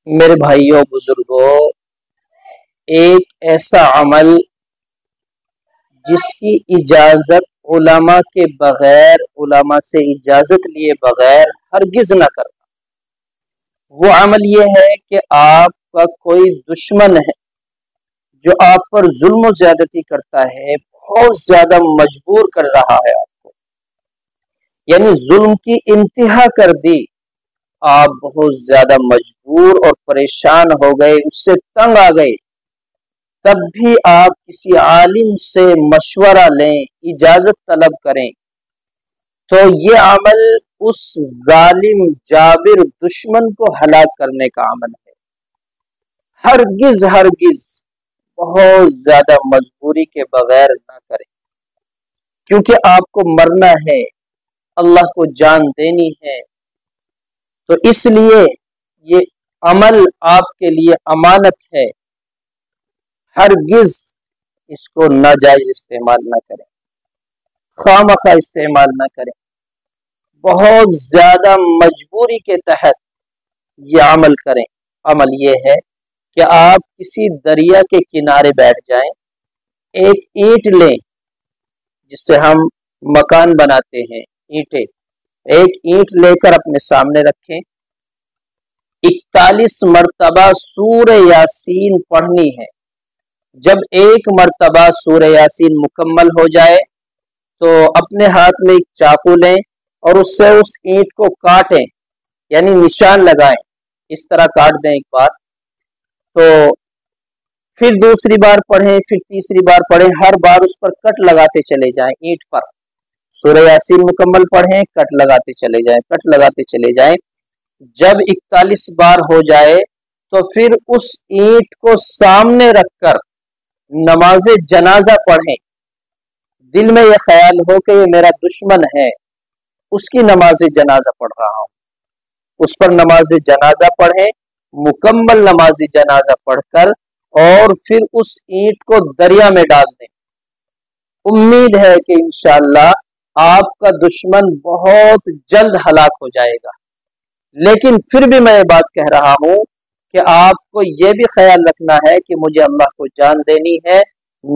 میرے بھائیوں بزرگوں، ایک ایسا عمل جس کی اجازت علماء کے بغیر، علماء سے اجازت لیے بغیر ہرگز نہ کرنا، وہ عمل یہ ہے کہ آپ کا کوئی دشمن ہے جو آپ پر ظلم و زیادتی کرتا ہے، بہت زیادہ مجبور کر رہا ہے آپ کو، یعنی ظلم کی انتہا کر دی، آپ بہت زیادہ مجبور اور پریشان ہو گئے، اس سے تنگ آ گئے، تب بھی آپ کسی عالم سے مشورہ لیں، اجازت طلب کریں، تو یہ عمل اس ظالم جابر دشمن کو ہلاک کرنے کا عمل ہے۔ ہرگز بہت زیادہ مجبوری کے بغیر نہ کریں، کیونکہ آپ کو مرنا ہے، اللہ کو جان دینی ہے، تو اس لیے یہ عمل آپ کے لیے امانت ہے، ہرگز اس کو ناجائز استعمال نہ کریں، خواہ استعمال نہ کریں، بہت زیادہ مجبوری کے تحت یہ عمل کریں۔ عمل یہ ہے کہ آپ کسی دریا کے کنارے بیٹھ جائیں، ایک اینٹ لیں جس سے ہم مکان بناتے ہیں، اینٹیں، ایک اینٹ لے کر اپنے سامنے رکھیں، 41 مرتبہ سورہ یاسین پڑھنی ہے۔ جب ایک مرتبہ سورہ یاسین مکمل ہو جائے تو اپنے ہاتھ میں ایک چاقو لیں اور اس سے اس اینٹ کو کاٹیں، یعنی نشان لگائیں، اس طرح کاٹ دیں ایک بار، تو پھر دوسری بار پڑھیں، پھر تیسری بار پڑھیں، ہر بار اس پر کٹ لگاتے چلے جائیں، اینٹ پر سورہ یاسین مکمل پڑھیں، کٹ لگاتے چلے جائیں، کٹ لگاتے چلے جائیں، جب 41 بار ہو جائے تو پھر اس اینٹ کو سامنے رکھ کر نماز جنازہ پڑھیں، دل میں یہ خیال ہو کہ یہ میرا دشمن ہے، اس کی نماز جنازہ پڑھ رہا ہوں، اس پر نماز جنازہ پڑھیں، مکمل نماز جنازہ پڑھ کر اور پھر اس اینٹ کو دریا میں ڈال دیں۔ امید ہے کہ انشاءاللہ آپ کا دشمن بہت جلد ہلاک ہو جائے گا، لیکن پھر بھی میں یہ بات کہہ رہا ہوں کہ آپ کو یہ بھی خیال رکھنا ہے کہ مجھے اللہ کو جان دینی ہے،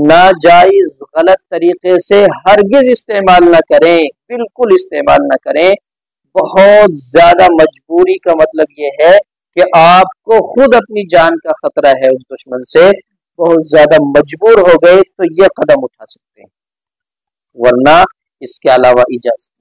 ناجائز غلط طریقے سے ہرگز استعمال نہ کریں، بالکل استعمال نہ کریں۔ بہت زیادہ مجبوری کا مطلب یہ ہے کہ آپ کو خود اپنی جان کا خطرہ ہے، اس دشمن سے بہت زیادہ مجبور ہو گئے تو یہ قدم اٹھا سکتے ہیں، ورنہ اس کے علاوہ اجازت